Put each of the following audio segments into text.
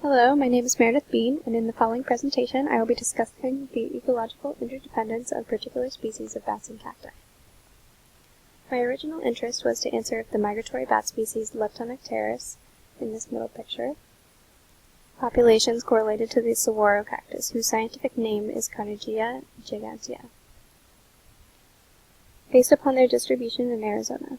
Hello, my name is Meredith Bean, and in the following presentation I will be discussing the ecological interdependence of particular species of bats and cacti. My original interest was to answer if the migratory bat species Leptonectaris, in this middle picture, populations correlated to the saguaro cactus, whose scientific name is Carnegie gigantea, based upon their distribution in Arizona.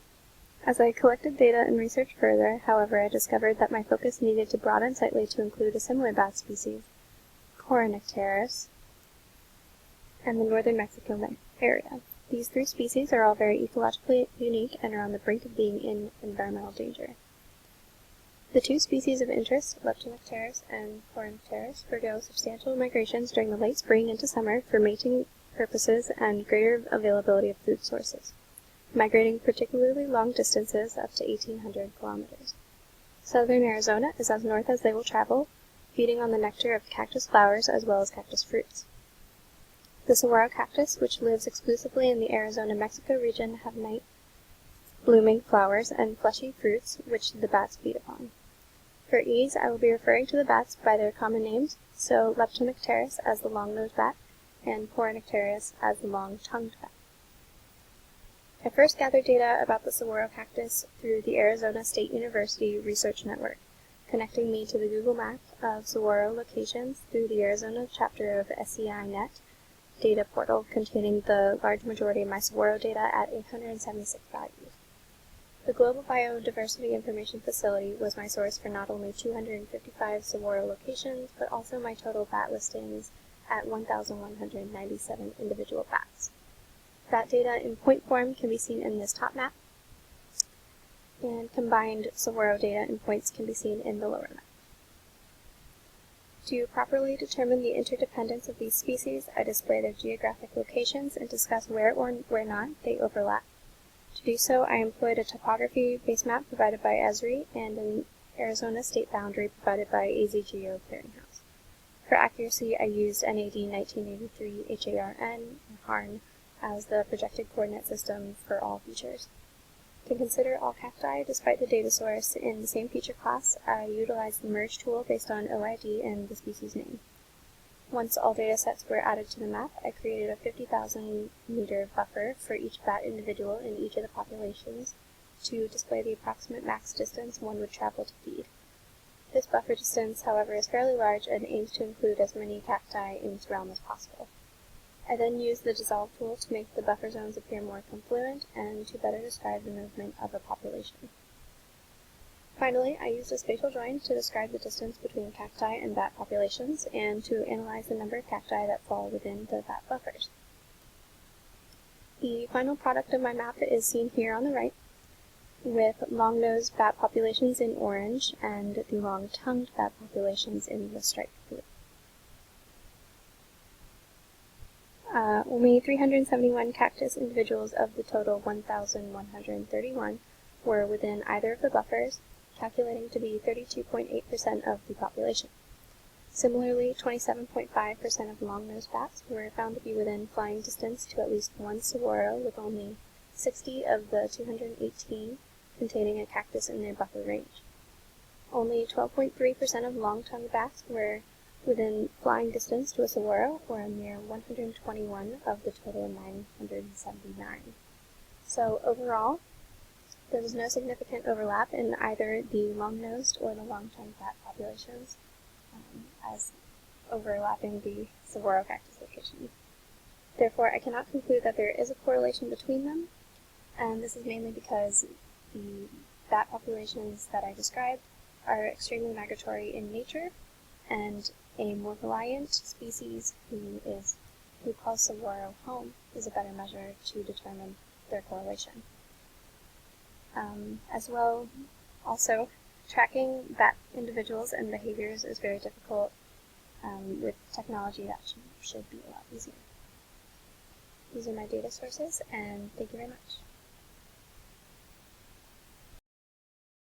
As I collected data and researched further, however, I discovered that my focus needed to broaden slightly to include a similar bat species, Coronectaris, and the northern Mexico area. These three species are all very ecologically unique and are on the brink of being in environmental danger. The two species of interest, Leptonectaris and Coronectaris, forgo substantial migrations during the late spring into summer for mating purposes and greater availability of food sources, migrating particularly long distances up to 1,800 kilometers. Southern Arizona is as north as they will travel, feeding on the nectar of cactus flowers as well as cactus fruits. The saguaro cactus, which lives exclusively in the Arizona-Mexico region, have night-blooming flowers and fleshy fruits which the bats feed upon. For ease, I will be referring to the bats by their common names, so Leptonectaris as the long-nosed bat, and Coronectaris as the long-tongued bat. I first gathered data about the saguaro cactus through the Arizona State University Research Network, connecting me to the Google map of saguaro locations through the Arizona chapter of SCINet data portal containing the large majority of my saguaro data at 876 values. The Global Biodiversity Information Facility was my source for not only 255 saguaro locations, but also my total bat listings at 1,197 individual bats. That data in point form can be seen in this top map, and combined saguaro data in points can be seen in the lower map. To properly determine the interdependence of these species, I display their geographic locations and discuss where or where not they overlap. To do so, I employed a topography-based map provided by Esri and an Arizona state boundary provided by AZGeo Clearinghouse. For accuracy, I used NAD 1983 HARN as the projected coordinate system for all features. To consider all cacti, despite the data source in the same feature class, I utilized the merge tool based on OID and the species name. Once all data sets were added to the map, I created a 50,000 meter buffer for each bat individual in each of the populations to display the approximate max distance one would travel to feed. This buffer distance, however, is fairly large and aims to include as many cacti in its realm as possible. I then used the dissolve tool to make the buffer zones appear more confluent and to better describe the movement of a population. Finally, I used a spatial join to describe the distance between cacti and bat populations and to analyze the number of cacti that fall within the bat buffers. The final product of my map is seen here on the right, with long-nosed bat populations in orange and the long-tongued bat populations in the striped blue. Only 371 cactus individuals of the total 1,131 were within either of the buffers, calculating to be 32.8% of the population. Similarly, 27.5% of long-nosed bats were found to be within flying distance to at least one saguaro, with only 60 of the 218 containing a cactus in their buffer range. Only 12.3% of long-tongued bats were within flying distance to a saguaro, or a mere 121 of the total 979. So overall, there was no significant overlap in either the long-nosed or the long-tongued bat populations, as overlapping the saguaro cactus location. Therefore, I cannot conclude that there is a correlation between them, and this is mainly because the bat populations that I described are extremely migratory in nature, and a more reliant species who calls saguaro home is a better measure to determine their correlation. As well, also, tracking bat individuals and behaviors is very difficult with technology that should be a lot easier. These are my data sources, and thank you very much.